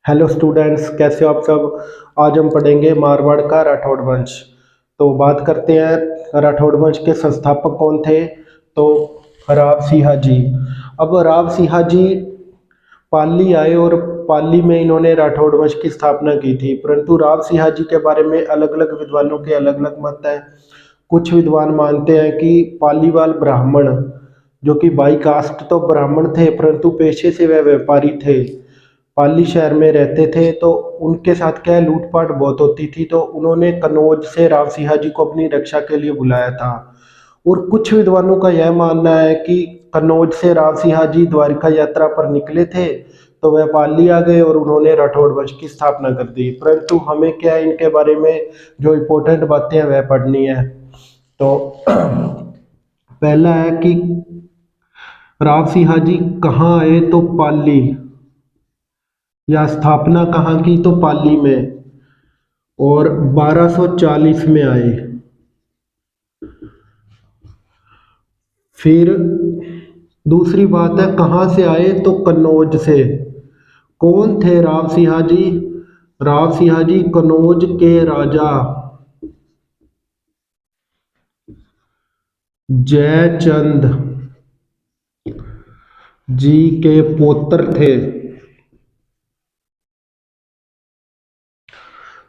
Hello students, कैसे हो आप सब। आज हम पढ़ेंगे मारवाड़ का राठौड़ वंश। तो बात करते हैं राठौड़ वंश के संस्थापक कौन थे। तो राव सिंह जी। अब राव सिंह जी पाली आए और पाली में इन्होंने राठौड़ वंश की स्थापना की थी। परंतु राव सिंह जी के बारे में अलग अलग विद्वानों के अलग अलग मत हैं। कुछ विद्वान मानते हैं कि पालीवाल ब्राह्मण, जो कि बाई कास्ट तो ब्राह्मण थे परंतु पेशे से वह व्यापारी थे, पाली शहर में रहते थे। तो उनके साथ क्या है, लूटपाट बहुत होती थी। तो उन्होंने कन्नौज से राव सिंह जी को अपनी रक्षा के लिए बुलाया था। और कुछ विद्वानों का यह मानना है कि कन्नौज से राव सिंह जी द्वारिका यात्रा पर निकले थे, तो वह पाली आ गए और उन्होंने राठौड़ वंश की स्थापना कर दी। परंतु हमें क्या है, इनके बारे में जो इम्पोर्टेंट बातें हैं वह पढ़नी है। तो पहला है कि राव सिंह जी कहाँ आए, तो पाली, या स्थापना कहाँ की, तो पाली में, और 1240 में आए। फिर दूसरी बात है कहाँ से आए, तो कन्नौज से। कौन थे राव सिंह जी? राव सिंह जी कन्नौज के राजा जयचंद जी के पुत्र थे।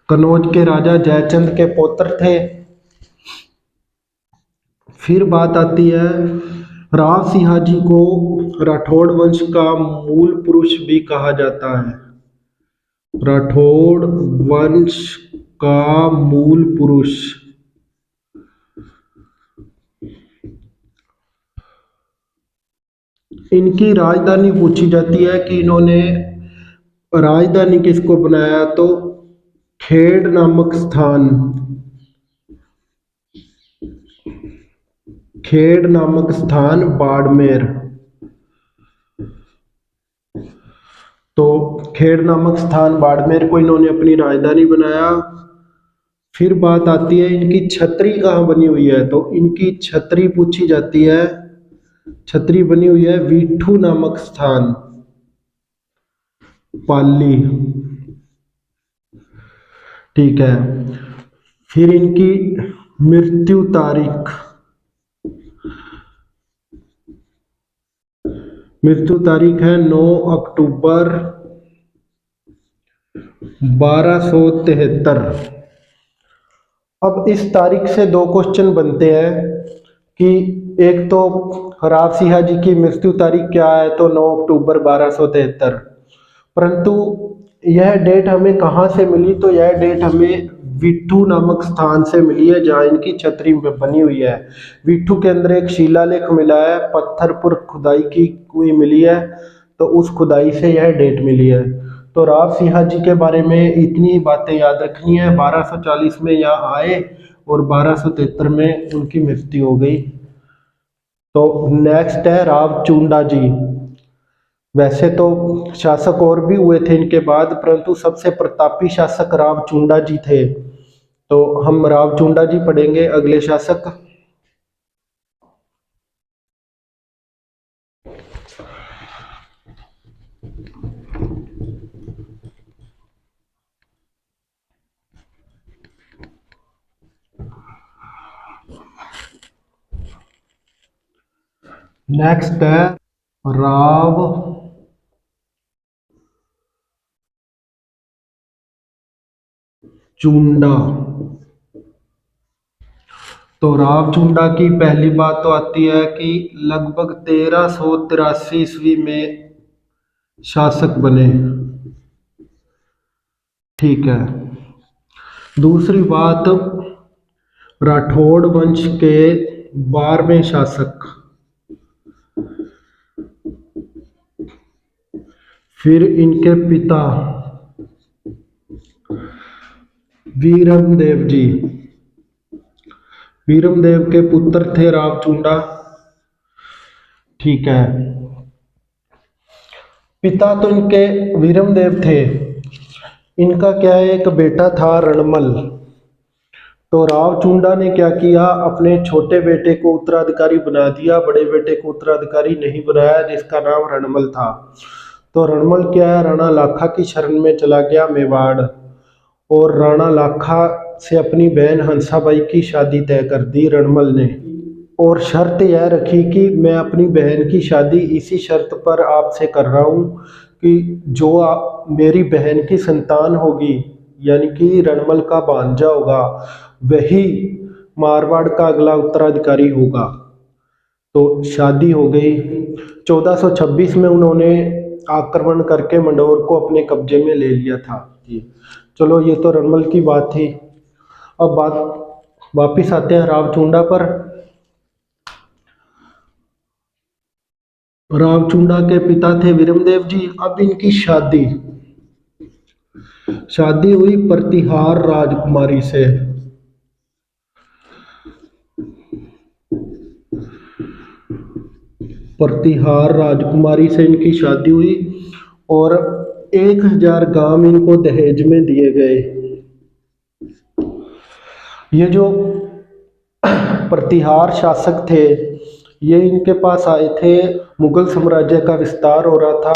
कन्नौज के राजा जयचंद के पुत्र थे। फिर बात आती है, राव सिंह जी को राठौड़ वंश का मूल पुरुष भी कहा जाता है। राठौड़ वंश का मूल पुरुष। इनकी राजधानी पूछी जाती है कि इन्होंने राजधानी किसको बनाया, तो खेड़ नामक स्थान, खेड़ नामक स्थान बाड़मेर। तो खेड़ नामक स्थान बाड़मेर को इन्होंने अपनी राजधानी बनाया। फिर बात आती है इनकी छतरी कहाँ बनी हुई है, तो इनकी छतरी पूछी जाती है। छतरी बनी हुई है वीठू नामक स्थान, पाली। ठीक है। फिर इनकी मृत्यु तारीख, मृत्यु तारीख है 9 अक्टूबर 1273। अब इस तारीख से दो क्वेश्चन बनते हैं कि एक तो राव सिंह जी की मृत्यु तारीख क्या है, तो 9 अक्टूबर 1273। परंतु यह डेट हमें कहाँ से मिली, तो यह डेट हमें विट्ठू नामक स्थान से मिली है जहाँ इनकी छतरी बनी हुई है। विट्ठू के अंदर एक शिलालेख मिला है, पत्थर पर खुदाई की हुई मिली है, तो उस खुदाई से यह डेट मिली है। तो राव सिंह जी के बारे में इतनी ही बातें याद रखनी है। 1240 में यहाँ आए और 1273 में उनकी मृत्यु हो गई। तो नेक्स्ट है राव चुंडा जी। वैसे तो शासक और भी हुए थे इनके बाद, परंतु सबसे प्रतापी शासक राव चुंडा जी थे। तो हम राव चुंडा जी पढ़ेंगे, अगले शासक। नेक्स्ट है राव चुंडा। तो राव चुंडा की पहली बात तो आती है कि लगभग 1383 ईस्वी में शासक बने। ठीक है। दूसरी बात, राठौड़ वंश के 12वें शासक। फिर इनके पिता वीरम देव जी, वीरम देव के पुत्र थे राव चुंडा। ठीक है। पिता तो इनके वीरम देव थे। इनका क्या है, एक बेटा था रणमल। तो राव चुंडा ने क्या किया, अपने छोटे बेटे को उत्तराधिकारी बना दिया, बड़े बेटे को उत्तराधिकारी नहीं बनाया, जिसका नाम रणमल था। तो रणमल क्या है, राणा लाखा की शरण में चला गया मेवाड़, और राणा लाखा से अपनी बहन हंसाबाई की शादी तय कर दी रणमल ने। और शर्त यह रखी कि मैं अपनी बहन की शादी इसी शर्त पर आपसे कर रहा हूँ कि जो मेरी बहन की संतान होगी, यानी कि रणमल का भांजा होगा, वही मारवाड़ का अगला उत्तराधिकारी होगा। तो शादी हो गई। 1426 में उन्होंने आक्रमण करके मंडोर को अपने कब्जे में ले लिया था जी। चलो ये तो रणमल की बात थी। अब बात वापिस आते हैं रावचुंडा पर। रावचुंडा के पिता थे वीरमदेव जी। अब इनकी शादी हुई प्रतिहार राजकुमारी से। प्रतिहार राजकुमारी से इनकी शादी हुई और 1000 गांव इनको दहेज में दिए गए। ये जो प्रतिहार शासक थे, ये इनके पास आए थे, मुगल साम्राज्य का विस्तार हो रहा था,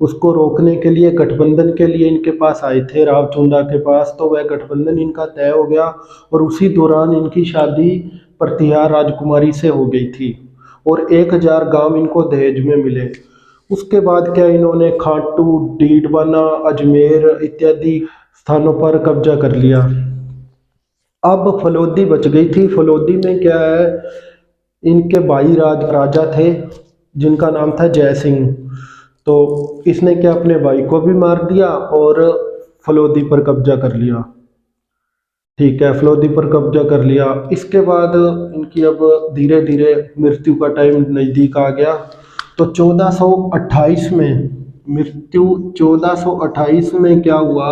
उसको रोकने के लिए, गठबंधन के लिए इनके पास आए थे रावचुंडा के पास। तो वह गठबंधन इनका तय हो गया और उसी दौरान इनकी शादी प्रतिहार राजकुमारी से हो गई थी और 1000 गांव इनको दहेज में मिले। उसके बाद क्या, इन्होंने खाटू, डीडवाना, अजमेर इत्यादि स्थानों पर कब्जा कर लिया। अब फलोदी बच गई थी। फलोदी में क्या है, इनके भाई राजा थे जिनका नाम था जय सिंह। तो इसने क्या, अपने भाई को भी मार दिया और फलोदी पर कब्जा कर लिया। ठीक है, फलोदी पर कब्जा कर लिया। इसके बाद इनकी अब धीरे धीरे मृत्यु का टाइम नज़दीक आ गया। तो 1428 में मृत्यु, 1428 में क्या हुआ,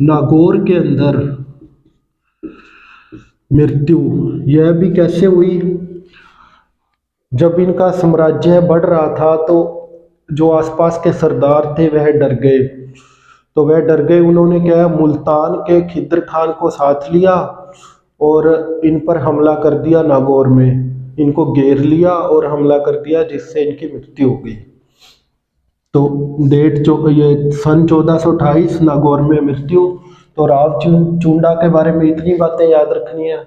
नागौर के अंदर मृत्यु। यह भी कैसे हुई, जब इनका साम्राज्य बढ़ रहा था तो जो आसपास के सरदार थे वह डर गए। तो वह डर गए, उन्होंने क्या है, मुल्तान के खिद्र खान को साथ लिया और इन पर हमला कर दिया। नागौर में इनको घेर लिया और हमला कर दिया, जिससे इनकी मृत्यु हो गई। तो डेट जो ये सन 1428, नागौर में मृत्यु। तो रावचुंडा के बारे में इतनी बातें याद रखनी है।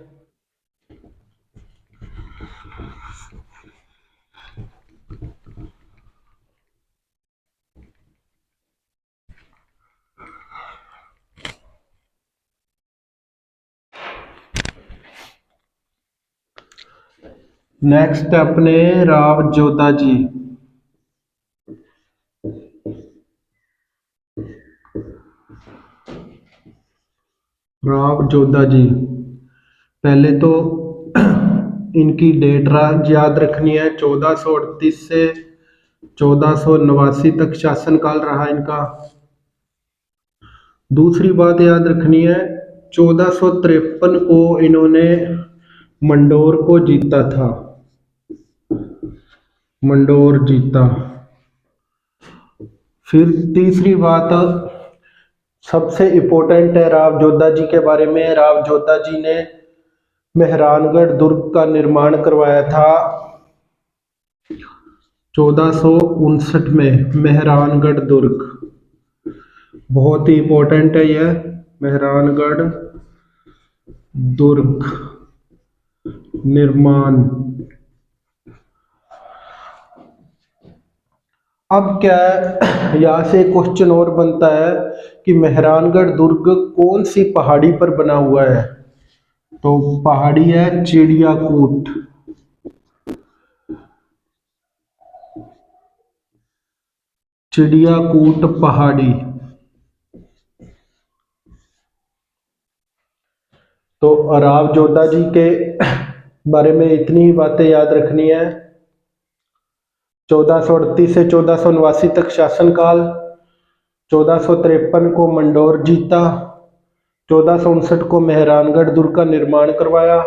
नेक्स्ट अपने राव जोधा जी। राव जोधा जी, पहले तो इनकी डेट याद रखनी है। 1438 से 1489 तक शासनकाल रहा इनका। दूसरी बात याद रखनी है, 1453 को इन्होंने मंडोर को जीता था। मंडोर जीता। फिर तीसरी बात सबसे इम्पोर्टेंट है राव जोधा जी के बारे में। राव जोधा जी ने मेहरानगढ़ दुर्ग का निर्माण करवाया था 1459 में। मेहरानगढ़ दुर्ग बहुत ही इम्पोर्टेंट है यह, मेहरानगढ़ दुर्ग निर्माण। अब क्या है, यहाँ से क्वेश्चन और बनता है कि मेहरानगढ़ दुर्ग कौन सी पहाड़ी पर बना हुआ है। तो पहाड़ी है चिड़ियाकूट। चिड़ियाकूट पहाड़ी। तो राव जोधा जी के बारे में इतनी ही बातें याद रखनी है। 1438 से 1489 तक शासनकाल। 1453 को मंडोर जीता। 1459 को मेहरानगढ़ दुर्ग का निर्माण करवाया।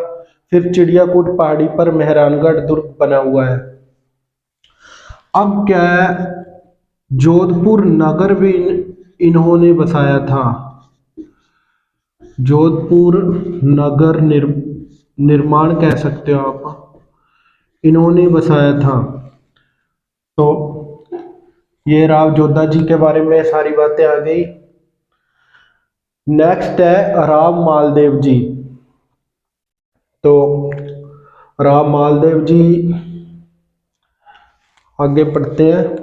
फिर चिड़ियाकूट पहाड़ी पर मेहरानगढ़ दुर्ग बना हुआ है। अब क्या है, जोधपुर नगर भी इन्होंने बसाया था। जोधपुर नगर निर्माण कह सकते हो आप, इन्होंने बसाया था। तो ये राव जोधा जी के बारे में सारी बातें आ गई। नेक्स्ट है राव मालदेव जी। तो राव मालदेव जी, आगे पढ़ते हैं।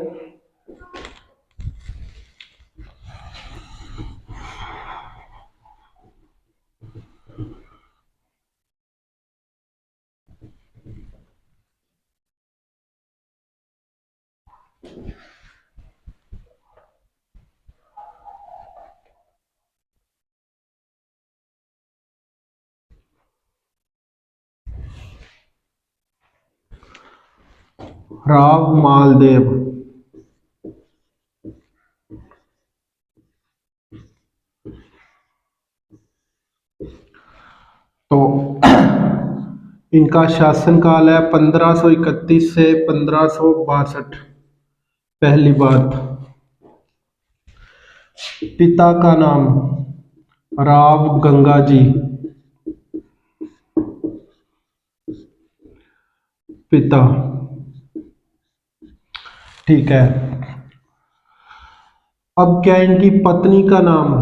राव मालदेव, तो इनका शासनकाल है 1531 से 1562। पहली बात, पिता का नाम राव गंगा जी, पिता, ठीक है। अब क्या इनकी पत्नी का नाम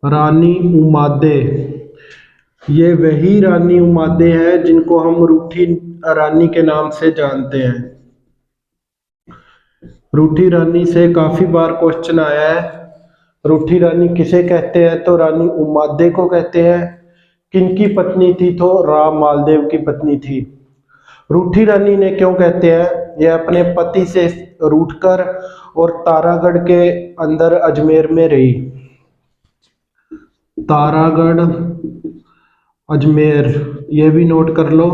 रानी उमादे। ये वही रानी उमादे है जिनको हम रूठी रानी के नाम से जानते हैं। रूठी रानी से काफी बार क्वेश्चन आया है। रूठी रानी किसे कहते हैं? तो रानी उमादे को कहते हैं। किनकी पत्नी थी? तो राव मालदेव की पत्नी थी। रूठी रानी ने क्यों कहते हैं? यह अपने पति से रूठकर और तारागढ़ के अंदर अजमेर में रही। तारागढ़ अजमेर, ये भी नोट कर लो,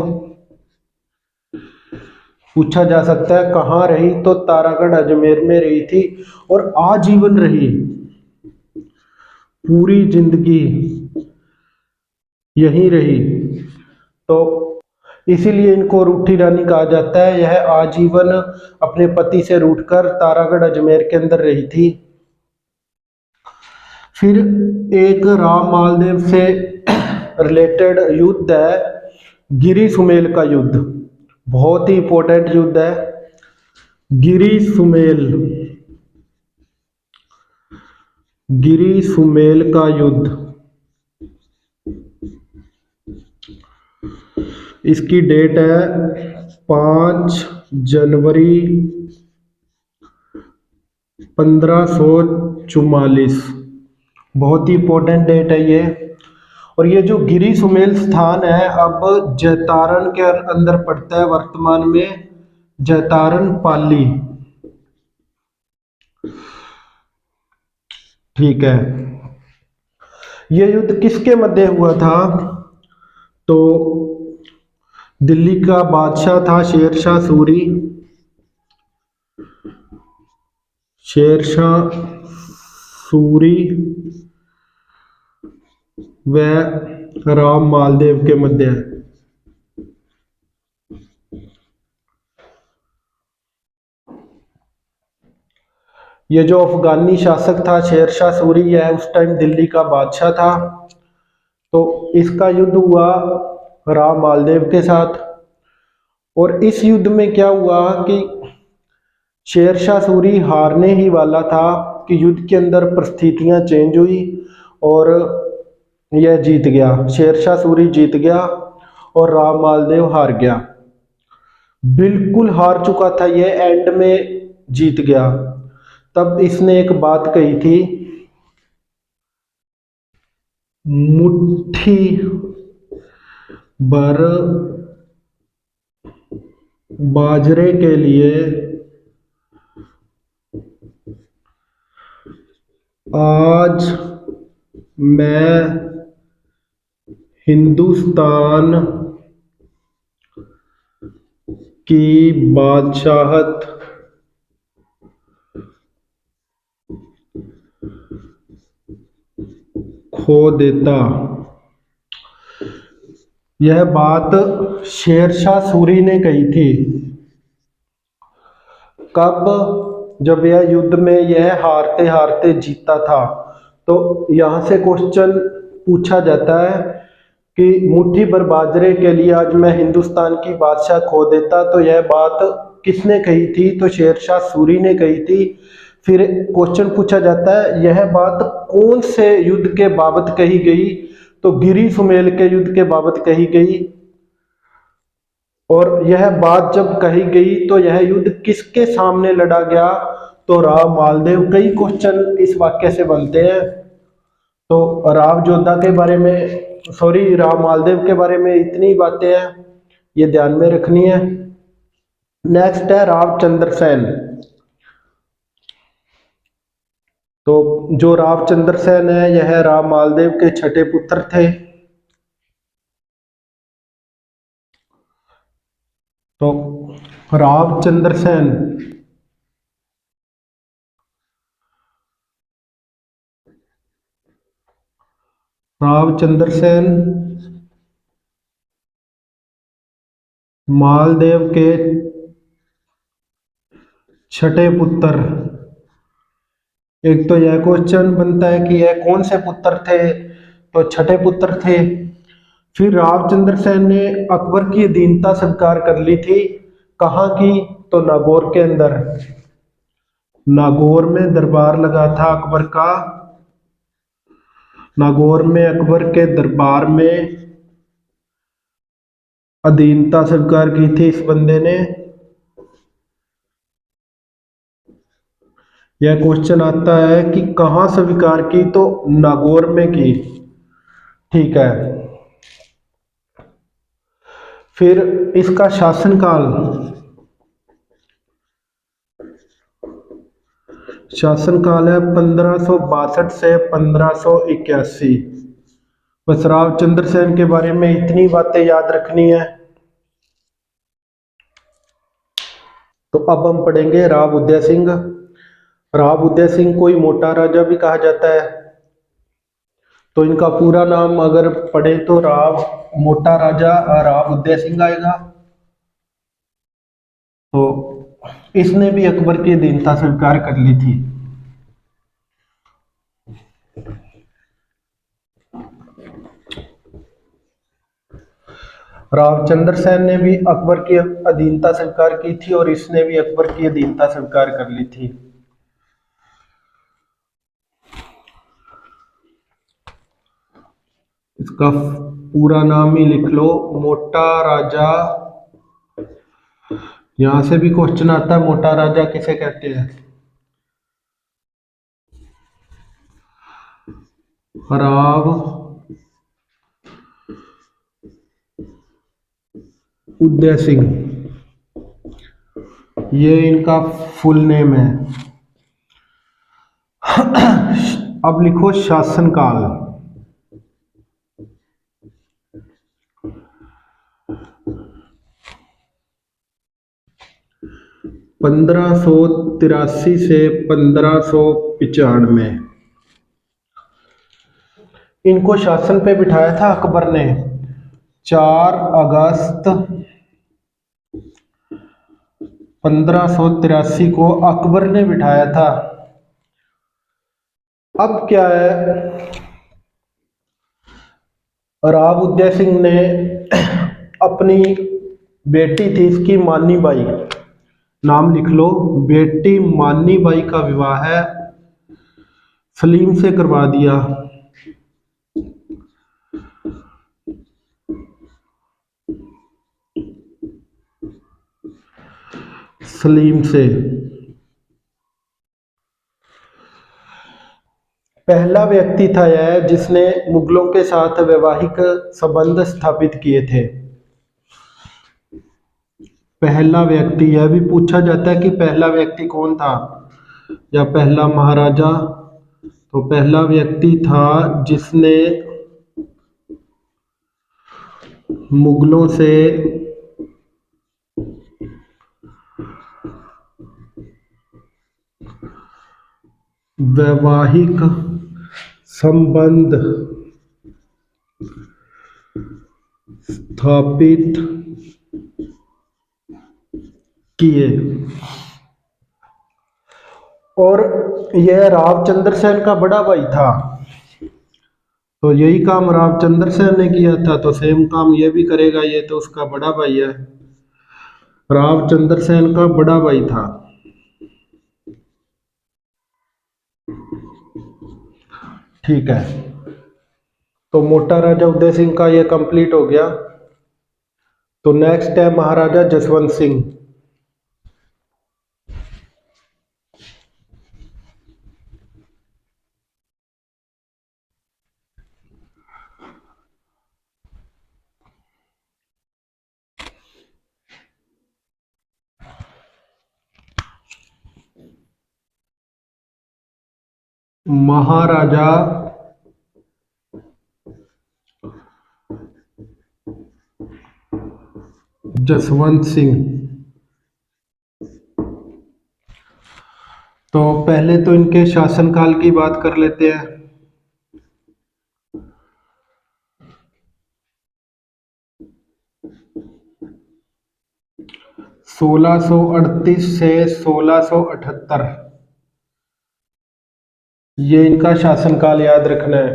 पूछा जा सकता है कहाँ रही। तो तारागढ़ अजमेर में रही थी और आजीवन रही, पूरी जिंदगी यहीं रही। तो इसीलिए इनको रूठी रानी कहा जाता है। यह आजीवन अपने पति से रूठकर तारागढ़ अजमेर के अंदर रही थी। फिर एक राव मालदेव से रिलेटेड युद्ध है गिरी सुमेल का युद्ध। बहुत ही इंपॉर्टेंट युद्ध है गिरी सुमेल, गिरी सुमेल का युद्ध। इसकी डेट है 5 जनवरी 1544। बहुत ही इंपॉर्टेंट डेट है ये। और ये जो गिरी सुमेल स्थान है अब जैतारण के अंदर पड़ता है, वर्तमान में जैतारण पाली, ठीक है। ये युद्ध किसके मध्य हुआ था? तो दिल्ली का बादशाह था शेरशाह सूरी, शेरशाह सूरी व राव मालदेव के मध्य। ये जो अफगानी शासक था शेरशाह सूरी, यह उस टाइम दिल्ली का बादशाह था। तो इसका युद्ध हुआ राव मालदेव के साथ। और इस युद्ध में क्या हुआ कि शेरशाह सूरी हारने ही वाला था कि युद्ध के अंदर परिस्थितियां चेंज हुई और यह जीत गया। शेरशाह सूरी जीत गया और राव मालदेव हार गया। बिल्कुल हार चुका था ये, एंड में जीत गया। तब इसने एक बात कही थी, मुट्ठी भर बाजरे के लिए आज मैं हिंदुस्तान की बादशाहत खो देता। यह बात शेरशाह सूरी ने कही थी। कब? जब यह युद्ध में यह हारते हारते जीता था। तो यहां से क्वेश्चन पूछा जाता है कि मुट्ठी भर बाजरे के लिए आज मैं हिंदुस्तान की बादशाह खो देता। तो यह बात किसने कही थी? तो शेरशाह सूरी ने कही थी। फिर क्वेश्चन पूछा जाता है यह बात कौन से युद्ध के बाबत कही गई? तो गिरी सुमेल के युद्ध के बाबत कही गई। और यह बात जब कही गई तो यह युद्ध किसके सामने लड़ा गया? तो राव मालदेव। कई क्वेश्चन इस वाक्य से बनते हैं। तो राव जोधा के बारे में, सॉरी, राव मालदेव के बारे में इतनी बातें हैं, ये ध्यान में रखनी है। नेक्स्ट है राव चंद्र सेन। तो जो राव चंद्र सेन है यह राव मालदेव के छठे पुत्र थे। तो राव चंद्र सेन मालदेव के छठे पुत्र। एक तो यह क्वेश्चन बनता है कि यह कौन से पुत्र थे? तो छठे पुत्र थे। फिर रावचंद्र सेन ने अकबर की अधीनता स्वीकार कर ली थी। कहाँ की? तो नागौर के अंदर। नागौर में दरबार लगा था अकबर का। नागौर में अकबर के दरबार में अधीनता स्वीकार की थी इस बंदे ने। यह क्वेश्चन आता है कि कहाँ स्वीकार की? तो नागौर में की। ठीक है। फिर इसका शासनकाल है 1562 से 1581। बस रावचंद्र सेन के बारे में इतनी बातें याद रखनी है। तो अब हम पढ़ेंगे राव उदय सिंह। राव उदय सिंह को ही मोटा राजा भी कहा जाता है। तो इनका पूरा नाम अगर पढ़े तो राव मोटा राजा राव उदय सिंह आएगा। तो इसने भी अकबर की अधीनता स्वीकार कर ली थी। रावचंद्र सेन ने भी अकबर की अधीनता स्वीकार की थी और इसने भी अकबर की अधीनता स्वीकार कर ली थी। इसका पूरा नाम ही लिख लो, मोटा राजा। यहां से भी क्वेश्चन आता है, मोटा राजा किसे कहते हैं? राव उदय सिंह, ये इनका फुल नेम है। अब लिखो शासनकाल। पंद्रह सौ 83 से 1595। इनको शासन पे बिठाया था अकबर ने 4 अगस्त 1583 को अकबर ने बिठाया था। अब क्या है, राव उदय सिंह ने अपनी बेटी थी इसकी मानी बाई, नाम लिख लो, बेटी मानी बाई का विवाह है सलीम से करवा दिया। सलीम से। पहला व्यक्ति था यह जिसने मुगलों के साथ वैवाहिक संबंध स्थापित किए थे। पहला व्यक्ति, यह भी पूछा जाता है कि पहला व्यक्ति कौन था या पहला महाराजा। तो पहला व्यक्ति था जिसने मुगलों से वैवाहिक संबंध स्थापित किए। और यह रावचंद्र सेन का बड़ा भाई था। तो यही काम रावचंद्र सेन ने किया था, तो सेम काम ये भी करेगा, ये तो उसका बड़ा भाई है। राव चंद्र सेन का बड़ा भाई था। ठीक है, तो मोटा राजा उदय सिंह का ये कंप्लीट हो गया। तो नेक्स्ट है महाराजा जसवंत सिंह। महाराजा जसवंत सिंह। तो पहले तो इनके शासनकाल की बात कर लेते हैं। 1638 से 1678, ये इनका शासनकाल याद रखना है।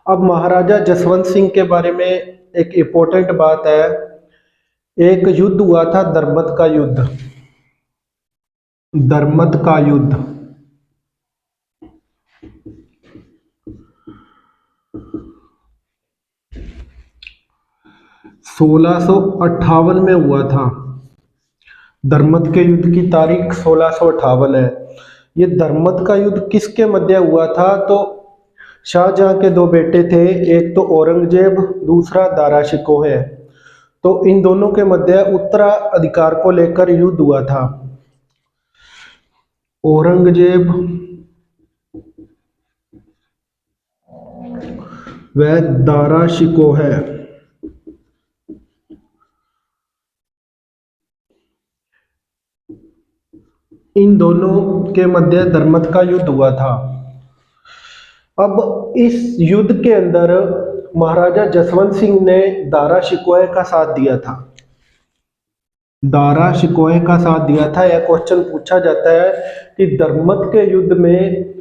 अब महाराजा जसवंत सिंह के बारे में एक इम्पोर्टेंट बात है। एक युद्ध हुआ था, दरमत का युद्ध। दरमत का युद्ध 1658 में हुआ था। दरमत के युद्ध की तारीख 1658 है। ये दरमत का युद्ध किसके मध्य हुआ था? तो शाहजहां के दो बेटे थे, एक तो औरंगजेब, दूसरा दारा शिकोह है। तो इन दोनों के मध्य उत्तराधिकार को लेकर युद्ध हुआ था। औरंगजेब व दारा शिकोह है, इन दोनों के मध्य दरमत का युद्ध हुआ था। अब इस युद्ध के अंदर महाराजा जसवंत सिंह ने दारा शिकोह का साथ दिया था। दारा शिकोह का साथ दिया था। यह क्वेश्चन पूछा जाता है कि दरमत के युद्ध में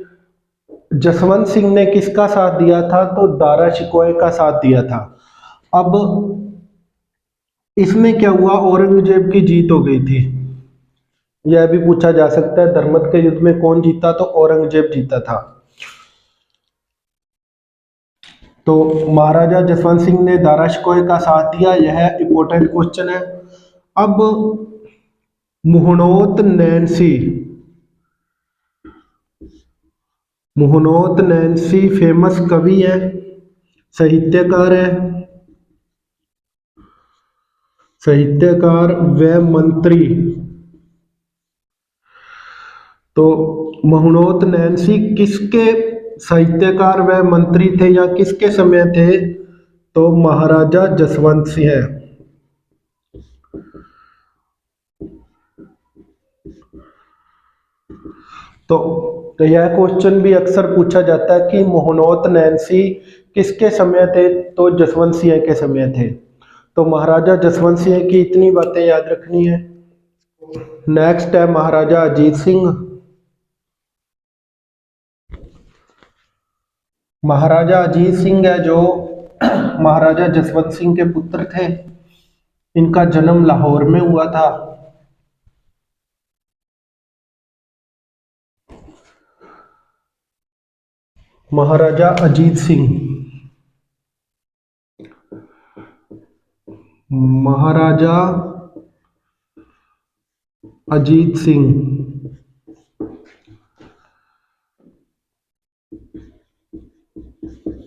जसवंत सिंह ने किसका साथ दिया था? तो दारा शिकोह का साथ दिया था। अब इसमें क्या हुआ? औरंगजेब की जीत हो गई थी। यह भी पूछा जा सकता है दरमत के युद्ध में कौन जीता? तो औरंगजेब जीता था। तो महाराजा जसवंत सिंह ने दारा शिकोह का साथ दिया, यह इंपॉर्टेंट क्वेश्चन है। अब मुहनोत नैन्सी, मुहनोत नैन्सी फेमस कवि है, साहित्यकार है, साहित्यकार व मंत्री। तो मुहनोत नैन्सी किसके साहित्यकार व मंत्री थे या किसके समय थे? तो महाराजा जसवंत सिंह है। तो यह क्वेश्चन भी अक्सर पूछा जाता है कि मुहनोत नैन्सी किसके समय थे? तो जसवंत सिंह के समय थे। तो महाराजा जसवंत सिंह की इतनी बातें याद रखनी है। नेक्स्ट है महाराजा अजीत सिंह। महाराजा अजीत सिंह है जो महाराजा जसवंत सिंह के पुत्र थे। इनका जन्म लाहौर में हुआ था। महाराजा अजीत सिंह, महाराजा अजीत सिंह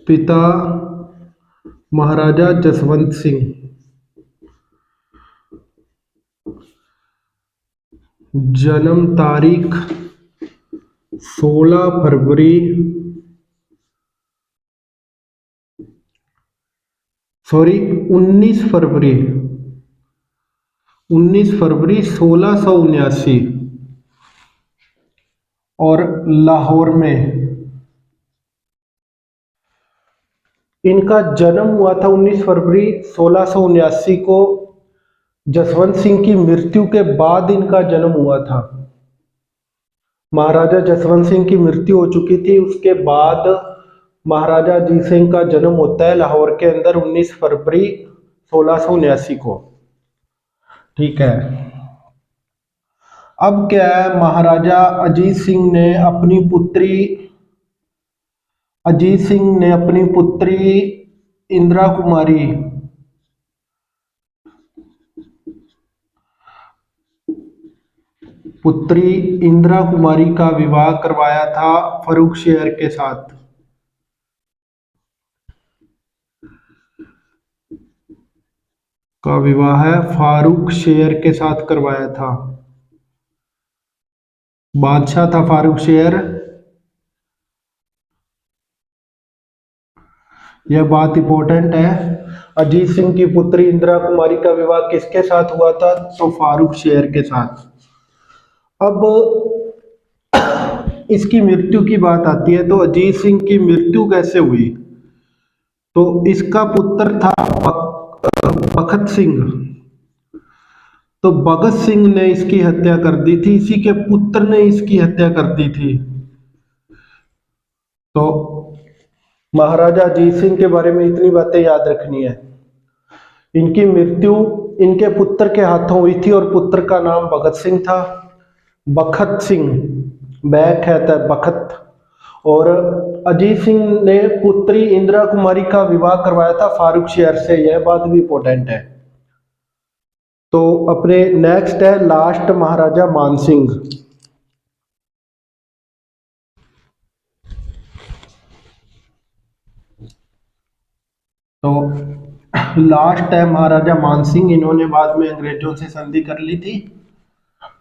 पिता महाराजा जसवंत सिंह। जन्म तारीख 16 फरवरी 19 फरवरी 1679 और लाहौर में। इनका जन्म हुआ था 19 फरवरी 1679 को। जसवंत सिंह की मृत्यु के बाद इनका जन्म हुआ था। महाराजा जसवंत सिंह की मृत्यु हो चुकी थी, उसके बाद महाराजा अजीत सिंह का जन्म होता है लाहौर के अंदर 19 फरवरी 1679 को। ठीक है। अब क्या है, महाराजा अजीत सिंह ने अपनी पुत्री इंदिरा कुमारी का विवाह करवाया था फर्रुखशेर के साथ। का विवाह है फारुखशेर के साथ करवाया था। बादशाह था फारुखशेर। यह बात इंपॉर्टेंट है। अजीत सिंह की पुत्री इंदिरा कुमारी का विवाह किसके साथ हुआ था? तो फारुखशेर के साथ। अब इसकी मृत्यु की बात आती है, तो अजीत सिंह की मृत्यु कैसे हुई? तो इसका पुत्र था भगत सिंह। तो भगत सिंह ने इसकी हत्या कर दी थी, इसी के पुत्र ने इसकी हत्या कर दी थी। तो महाराजा अजीत सिंह के बारे में इतनी बातें याद रखनी है। इनकी मृत्यु इनके पुत्र के हाथों हुई थी और पुत्र का नाम भगत सिंह था। बखत सिंह, बैक है तो बखत। और अजीत सिंह ने पुत्री इंदिरा कुमारी का विवाह करवाया था फारुखशेर से, यह बात भी इंपॉर्टेंट है। तो अपने नेक्स्ट है लास्ट महाराजा मानसिंह। तो लास्ट है महाराजा मानसिंह। इन्होंने बाद में अंग्रेजों से संधि कर ली थी।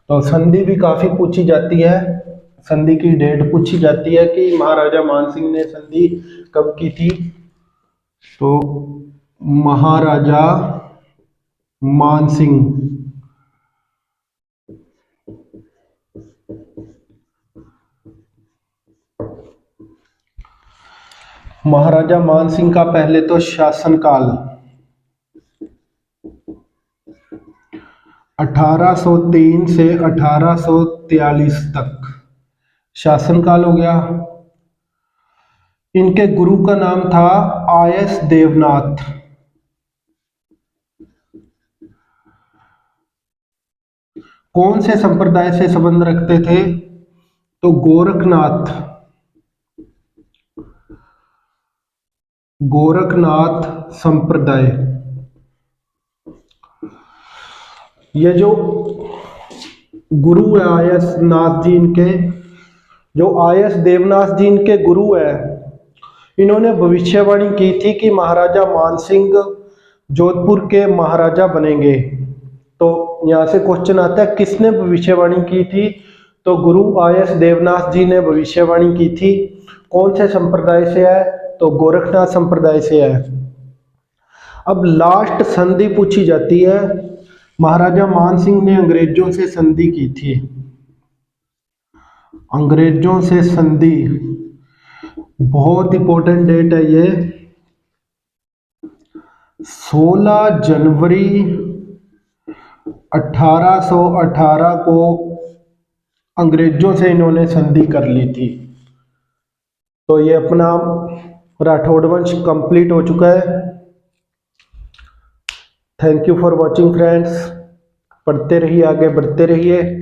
तो संधि भी काफी पूछी जाती है, संधि की डेट पूछी जाती है कि महाराजा मानसिंह ने संधि कब की थी। तो महाराजा मानसिंह का पहले तो शासनकाल 1803 से 1843 तक शासनकाल हो गया। इनके गुरु का नाम था आयस देवनाथ। कौन से संप्रदाय से संबंध रखते थे? तो गोरखनाथ संप्रदाय। ये जो गुरु है आयस नाथ जी, जो आयस देवनाथ जी इनके गुरु है, इन्होंने भविष्यवाणी की थी कि महाराजा मानसिंह जोधपुर के महाराजा बनेंगे। तो यहाँ से क्वेश्चन आता है किसने भविष्यवाणी की थी? तो गुरु आयस देवनाथ जी ने भविष्यवाणी की थी। कौन से संप्रदाय से है? तो गोरखनाथ संप्रदाय से है। अब लास्ट संधि पूछी जाती है। महाराजा मानसिंह ने अंग्रेजों से संधि की थी। अंग्रेजों से संधि, बहुत इंपॉर्टेंट डेट है ये। 16 जनवरी 1818 को अंग्रेजों से इन्होंने संधि कर ली थी। तो ये अपना राठौड़ वंश कंप्लीट हो चुका है। Thank you for watching friends. पढ़ते रहिए, आगे बढ़ते रहिए।